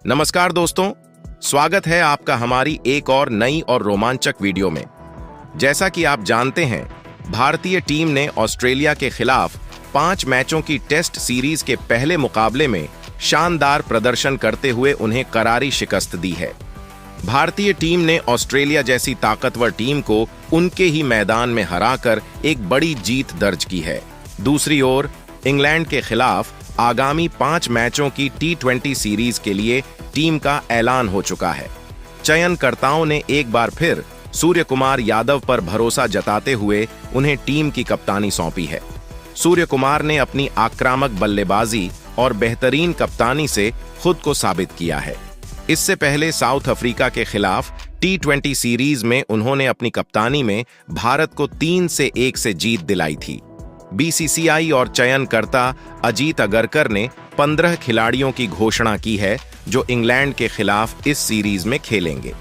नमस्कार दोस्तों, स्वागत है आपका हमारी एक और नई और रोमांचक वीडियो में। जैसा कि आप जानते हैं, भारतीय टीम ने ऑस्ट्रेलिया के खिलाफ 5 मैचों की टेस्ट सीरीज के पहले मुकाबले में शानदार प्रदर्शन करते हुए उन्हें करारी शिकस्त दी है। भारतीय टीम ने ऑस्ट्रेलिया जैसी ताकतवर टीम को उनके ही मैदान में हराकर एक बड़ी जीत दर्ज की है। दूसरी ओर इंग्लैंड के खिलाफ आगामी 5 मैचों की T20 सीरीज के लिए टीम का ऐलान हो चुका है। चयनकर्ताओं ने एक बार फिर सूर्य कुमार यादव पर भरोसा जताते हुए उन्हें टीम की कप्तानी सौंपी है। सूर्य कुमार ने अपनी आक्रामक बल्लेबाजी और बेहतरीन कप्तानी से खुद को साबित किया है। इससे पहले साउथ अफ्रीका के खिलाफ T20 सीरीज में उन्होंने अपनी कप्तानी में भारत को 3-1 से जीत दिलाई थी। बीसीसीआई और चयनकर्ता अजीत अगरकर ने 15 खिलाड़ियों की घोषणा की है जो इंग्लैंड के खिलाफ इस सीरीज में खेलेंगे।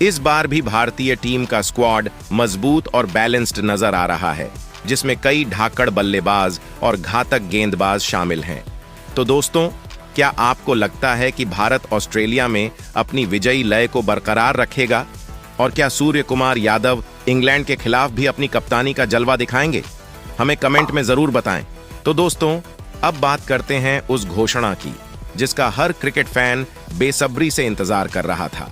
इस बार भी भारतीय टीम का स्क्वाड मजबूत और बैलेंस्ड नजर आ रहा है, जिसमें कई ढाकड़ बल्लेबाज और घातक गेंदबाज शामिल हैं। तो दोस्तों, क्या आपको लगता है कि भारत ऑस्ट्रेलिया में अपनी विजयी लय को बरकरार रखेगा? और क्या सूर्य कुमार यादव इंग्लैंड के खिलाफ भी अपनी कप्तानी का जलवा दिखाएंगे? हमें कमेंट में जरूर बताएं। तो दोस्तों, अब बात करते हैं उस घोषणा की जिसका हर क्रिकेट फैन बेसब्री से इंतजार कर रहा था।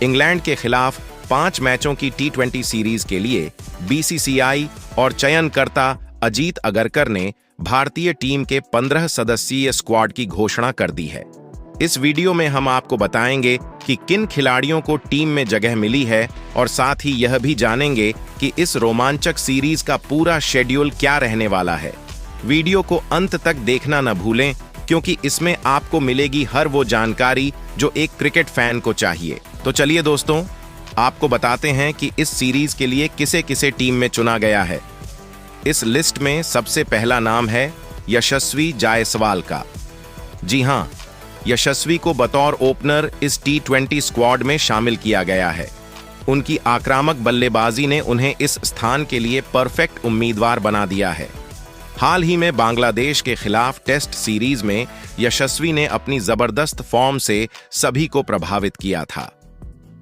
इंग्लैंड के खिलाफ 5 मैचों की T20 सीरीज के लिए बीसीसीआई और चयनकर्ता अजीत अगरकर ने भारतीय टीम के 15 सदस्यीय स्क्वाड की घोषणा कर दी है। इस वीडियो में हम आपको बताएंगे कि किन खिलाड़ियों को टीम में जगह मिली है और साथ ही यह भी जानेंगे कि इस रोमांचक सीरीज का पूरा शेड्यूल क्या रहने वाला है। वीडियो को अंत तक देखना न भूलें, क्योंकि इसमें आपको मिलेगी हर वो जानकारी जो एक क्रिकेट फैन को चाहिए। तो चलिए दोस्तों, आपको बताते हैं कि इस सीरीज के लिए किसे किसे टीम में चुना गया है। इस लिस्ट में सबसे पहला नाम है यशस्वी जायसवाल का। जी हां, यशस्वी को बतौर ओपनर इस T20 स्क्वाड में शामिल किया गया है। उनकी आक्रामक बल्लेबाजी ने उन्हें इस स्थान के लिए परफेक्ट उम्मीदवार बना दिया है। हाल ही में बांग्लादेश के खिलाफ टेस्ट सीरीज में यशस्वी ने अपनी जबरदस्त फॉर्म से सभी को प्रभावित किया था।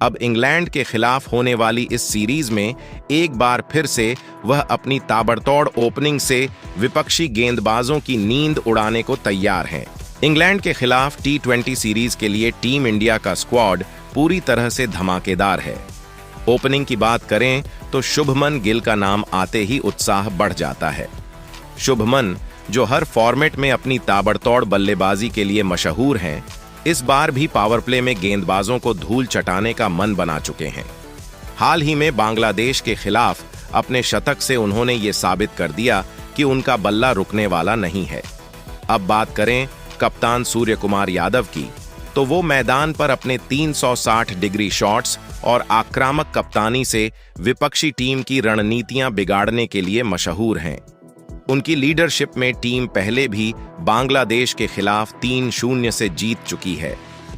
अब इंग्लैंड के खिलाफ होने वाली इस सीरीज में एक बार फिर से वह अपनी ताबड़तोड़ ओपनिंग से विपक्षी गेंदबाजों की नींद उड़ाने को तैयार हैं। इंग्लैंड के खिलाफ T20 सीरीज के लिए टीम इंडिया का स्क्वाड पूरी तरह से धमाकेदार है। ओपनिंग की बात करें तो शुभमन गिल का नाम आते ही उत्साह बढ़ जाता है। शुभमन, जो हर फॉर्मेट में अपनी ताबड़तोड़ बल्लेबाजी के लिए मशहूर हैं, इस बार भी पावर प्ले में गेंदबाजों को धूल चटाने का मन बना चुके हैं। हाल ही में बांग्लादेश के खिलाफ अपने शतक से उन्होंने ये साबित कर दिया कि उनका बल्ला रुकने वाला नहीं है। अब बात करें कप्तान सूर्य कुमार यादव की, तो वो मैदान पर अपने 360 डिग्री शॉट्स और आक्रामक कप्तानी से विपक्षी टीम की रणनीतियां बिगाड़ने के लिए मशहूर हैं। उनकी लीडरशिप में टीम पहले भी बांग्लादेश के खिलाफ 3-0 से जीत चुकी है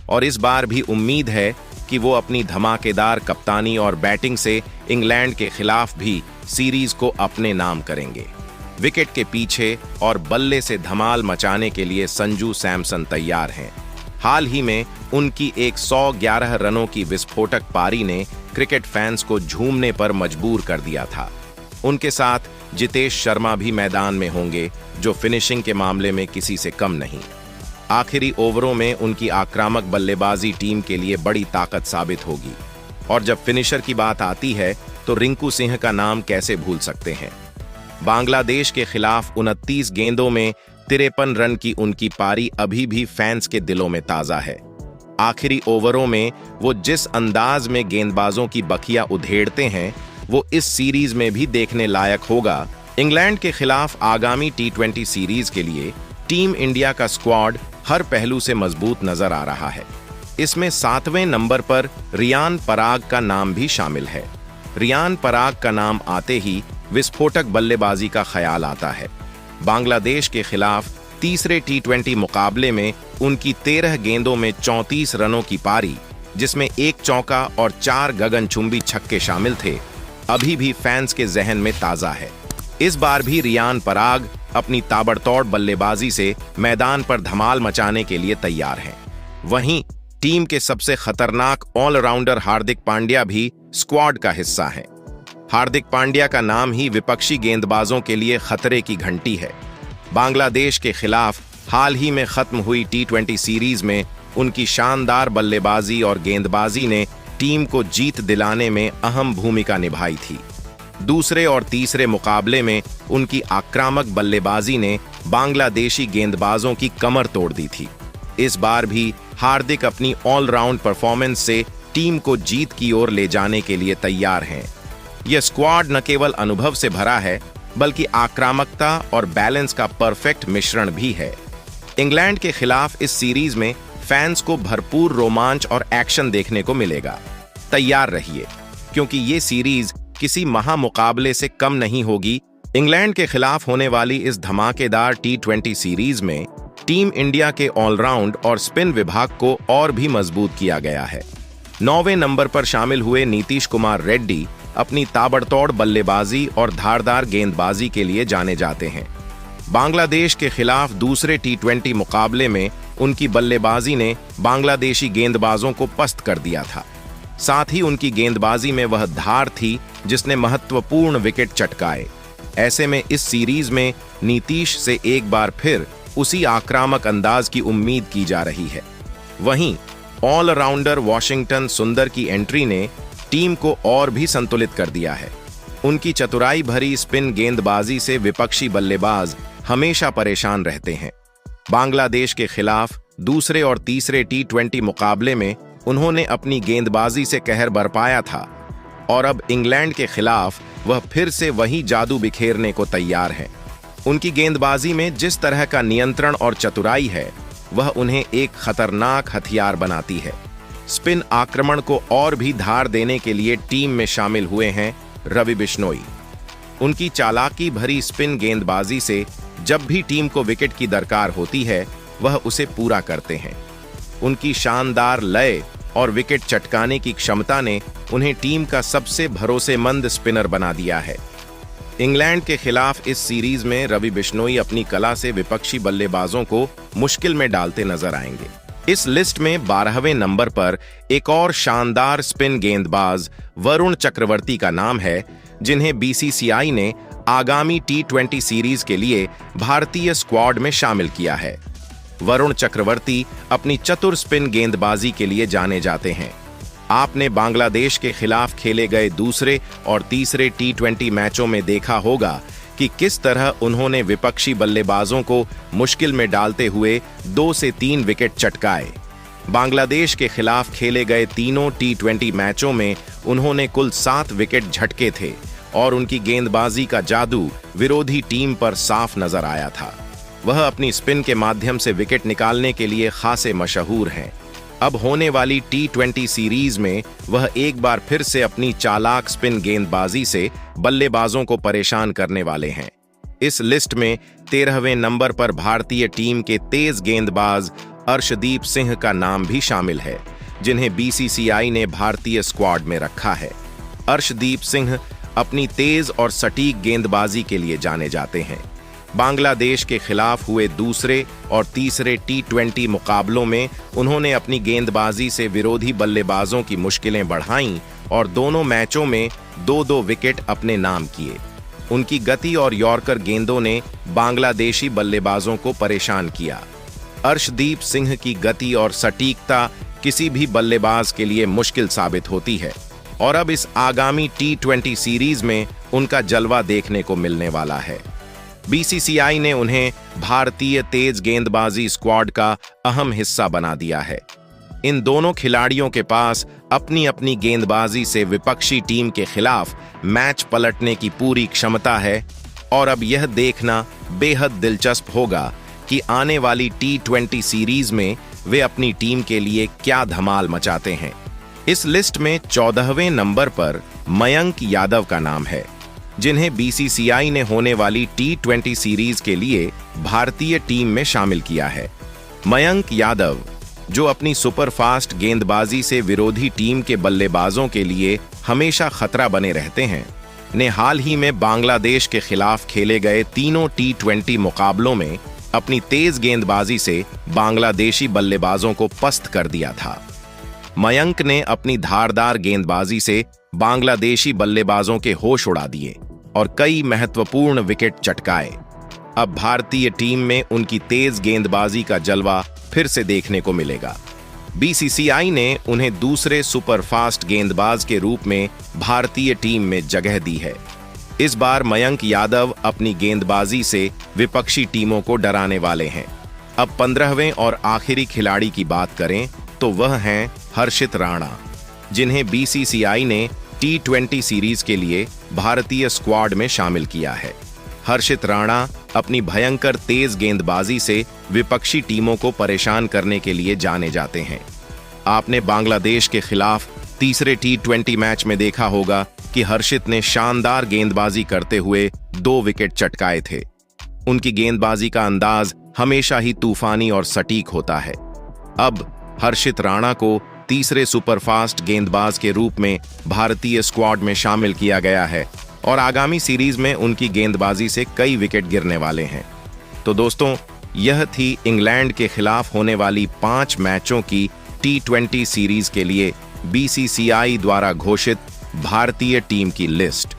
और इस बार भी उम्मीद है कि वो अपनी धमाकेदार कप्तानी और बैटिंग से इंग्लैंड के खिलाफ भी सीरीज को अपने नाम करेंगे। विकेट के पीछे और बल्ले से धमाल मचाने के लिए संजू सैमसन तैयार हैं। हाल ही में उनकी 111 रनों की विस्फोटक पारी ने क्रिकेट फैंस को झूमने पर मजबूर कर दिया था। उनके साथ जितेश शर्मा भी मैदान में होंगे, जो फिनिशिंग के मामले में किसी से कम नहीं। आखिरी ओवरों में उनकी आक्रामक बल्लेबाजी टीम के लिए बड़ी ताकत साबित होगी। और जब फिनिशर की बात आती है तो रिंकू सिंह का नाम कैसे भूल सकते हैं। बांग्लादेश के खिलाफ 29 गेंदों में 53 रन की उनकी पारी अभी भी फैंस के दिलों में ताजा है। आखिरी ओवरों में वो जिस अंदाज में गेंदबाजों की बखिया उधेड़ते हैं, वो इस सीरीज में भी देखने लायक होगा। इंग्लैंड के खिलाफ आगामी T20 सीरीज के लिए टीम इंडिया का स्क्वाड हर पहलू से मजबूत नजर आ रहा है। इसमें 7वें नंबर पर रियान पराग का नाम भी शामिल है। रियान पराग का नाम आते ही विस्फोटक बल्लेबाजी का ख्याल आता है। बांग्लादेश के खिलाफ तीसरे T20 मुकाबले में उनकी 13 गेंदों में 34 रनों की पारी, जिसमें 1 चौका और 4 गगनचुंबी छक्के शामिल थे, अभी भी फैंस के जहन में ताजा है। इस बार भी रियान पराग अपनी ताबड़तोड़ बल्लेबाजी से मैदान पर धमाल मचाने के लिए तैयार हैं। वहीं टीम के सबसे खतरनाक ऑलराउंडर हार्दिक पांड्या भी स्क्वाड का हिस्सा हैं। हार्दिक पांड्या का नाम ही विपक्षी गेंदबाजों के लिए खतरे की घंटी है। बांग्लादेश के खिलाफ हाल ही में खत्म हुई T20 सीरीज में उनकी शानदार बल्लेबाजी और गेंदबाजी ने टीम को जीत दिलाने में अहम भूमिका निभाई थी। दूसरे और तीसरे मुकाबले में उनकी आक्रामक बल्लेबाजी ने बांग्लादेशी गेंदबाजों की कमर तोड़ दी थी। इस बार भी हार्दिक अपनी ऑलराउंड परफॉर्मेंस से टीम को जीत की ओर ले जाने के लिए तैयार हैं। यह स्क्वाड न केवल अनुभव से भरा है बल्कि आक्रामकता और बैलेंस का परफेक्ट मिश्रण भी है। इंग्लैंड के खिलाफ इस सीरीज में फैंस को भरपूर रोमांच और एक्शन देखने को मिलेगा। तैयार रहिए, क्योंकि ये सीरीज किसी महामुकाबले से कम नहीं होगी। इंग्लैंड के खिलाफ होने वाली इस धमाकेदार T20 सीरीज में टीम इंडिया के ऑलराउंड और स्पिन विभाग को और भी मजबूत किया गया है। 9वें नंबर पर शामिल हुए नीतीश कुमार रेड्डी अपनी ताबड़तोड़ बल्लेबाजी और धारदार गेंदबाजी के लिए जाने जाते हैं। बांग्लादेश के खिलाफ दूसरे T20 मुकाबले में उनकी बल्लेबाजी ने बांग्लादेशी गेंदबाजों को पस्त कर दिया था। साथ ही उनकी गेंदबाजी में वह धार थी जिसने महत्वपूर्ण विकेट चटकाए। ऐसे में इस सीरीज में नीतीश से एक बार फिर उसी आक्रामक अंदाज की उम्मीद की जा रही है। वहीं ऑलराउंडर वाशिंगटन सुंदर की एंट्री ने टीम को और भी संतुलित कर दिया है। उनकी चतुराई भरी स्पिन गेंदबाजी से विपक्षी बल्लेबाज हमेशा परेशान रहते हैं। बांग्लादेश के खिलाफ दूसरे और तीसरे T20 मुकाबले में उन्होंने अपनी गेंदबाजी से कहर बरपाया था और अब इंग्लैंड के खिलाफ वह फिर से वही जादू बिखेरने को तैयार है। उनकी गेंदबाजी में जिस तरह का नियंत्रण और चतुराई है वह उन्हें एक खतरनाक हथियार बनाती है। स्पिन आक्रमण को और भी धार देने के लिए टीम में शामिल हुए हैं रवि बिश्नोई। उनकी चालाकी भरी स्पिन गेंदबाजी से जब भी टीम को विकेट की दरकार होती है वह उसे पूरा करते हैं। उनकी शानदार लय और विकेट चटकाने की क्षमता ने उन्हें टीम का सबसे भरोसेमंद स्पिनर बना दिया है। इंग्लैंड के खिलाफ इस सीरीज में रवि बिश्नोई अपनी कला से विपक्षी बल्लेबाजों को मुश्किल में डालते नजर आएंगे। इस लिस्ट में 12वें नंबर पर एक और शानदार स्पिन गेंदबाज वरुण चक्रवर्ती का नाम है, जिन्हें BCCI ने आगामी T20 सीरीज के लिए भारतीय स्क्वाड में शामिल किया है। वरुण चक्रवर्ती अपनी चतुर स्पिन गेंदबाजी के लिए जाने जाते हैं। आपने बांग्लादेश के खिलाफ खेले गए दूसरे और तीसरे T20 मैचों में देखा होगा कि किस तरह उन्होंने विपक्षी बल्लेबाजों को मुश्किल में डालते हुए 2 से 3 विकेट चटकाए। बांग्लादेश के खिलाफ खेले गए तीनों T20 मैचों में उन्होंने कुल 7 विकेट झटके थे और उनकी गेंदबाजी का जादू विरोधी टीम पर साफ नजर आया था। वह अपनी स्पिन के माध्यम से विकेट निकालने के लिए खासे मशहूर हैं। अब होने वाली T20 सीरीज में वह एक बार फिर से अपनी चालाक स्पिन गेंदबाजी से बल्लेबाजों को परेशान करने वाले हैं। इस लिस्ट में 13वें नंबर पर भारतीय टीम के तेज गेंदबाज अर्शदीप सिंह का नाम भी शामिल है, जिन्हें BCCI ने भारतीय स्क्वाड में रखा है। अर्शदीप सिंह अपनी तेज और सटीक गेंदबाजी के लिए जाने जाते हैं। बांग्लादेश के खिलाफ हुए दूसरे और तीसरे T20 मुकाबलों में उन्होंने अपनी गेंदबाजी से विरोधी बल्लेबाजों की मुश्किलें बढ़ाईं और दोनों मैचों में 2-2 विकेट अपने नाम किए। उनकी गति और यॉर्कर गेंदों ने बांग्लादेशी बल्लेबाजों को परेशान किया। अर्शदीप सिंह की गति और सटीकता किसी भी बल्लेबाज के लिए मुश्किल साबित होती है और अब इस आगामी T20 सीरीज में उनका जलवा देखने को मिलने वाला है। BCCI ने उन्हें भारतीय तेज गेंदबाजी स्क्वाड का अहम हिस्सा बना दिया है। इन दोनों खिलाड़ियों के पास अपनी अपनी गेंदबाजी से विपक्षी टीम के खिलाफ मैच पलटने की पूरी क्षमता है और अब यह देखना बेहद दिलचस्प होगा कि आने वाली T20 सीरीज में वे अपनी टीम के लिए क्या धमाल मचाते हैं। इस लिस्ट में 14वें नंबर पर मयंक यादव का नाम है, जिन्हें BCCI ने होने वाली T20 सीरीज के लिए भारतीय टीम में शामिल किया है। मयंक यादव, जो अपनी सुपरफास्ट गेंदबाजी से विरोधी टीम के बल्लेबाजों के लिए हमेशा खतरा बने रहते हैं, ने हाल ही में बांग्लादेश के खिलाफ खेले गए तीनों T20 मुकाबलों में अपनी तेज गेंदबाजी से बांग्लादेशी बल्लेबाजों को पस्त कर दिया था। मयंक ने अपनी धारदार गेंदबाजी से बांग्लादेशी बल्लेबाजों के होश उड़ा दिए और कई महत्वपूर्ण विकेट चटकाए। अब भारतीय टीम में उनकी तेज गेंदबाजी का जलवा फिर से देखने को मिलेगा। बीसीसीआई ने उन्हें दूसरे सुपरफास्ट गेंदबाज के रूप में भारतीय टीम में जगह दी है। इस बार मयंक यादव अपनी गेंदबाजी से विपक्षी टीमों को डराने वाले हैं। अब 15वें और आखिरी खिलाड़ी की बात करें तो वह हैं हर्षित राणा, जिन्हें बीसीसीआई ने T20 सीरीज के लिए भारतीय स्क्वाड में शामिल किया है। हर्षित राणा अपनी भयंकर तेज गेंदबाजी से विपक्षी टीमों को परेशान करने के लिए जाने जाते हैं। आपने बांग्लादेश के खिलाफ तीसरे T20 मैच में देखा होगा कि हर्षित ने शानदार गेंदबाजी करते हुए 2 विकेट चटकाए थे। उनकी गेंदबाजी का अंदाज हमेशा ही तूफानी और सटीक होता है। अब हर्षित राणा को तीसरे सुपरफास्ट गेंदबाज के रूप में भारतीय स्क्वाड में शामिल किया गया है और आगामी सीरीज में उनकी गेंदबाजी से कई विकेट गिरने वाले हैं। तो दोस्तों, यह थी इंग्लैंड के खिलाफ होने वाली 5 मैचों की T20 सीरीज के लिए बीसीसीआई द्वारा घोषित भारतीय टीम की लिस्ट।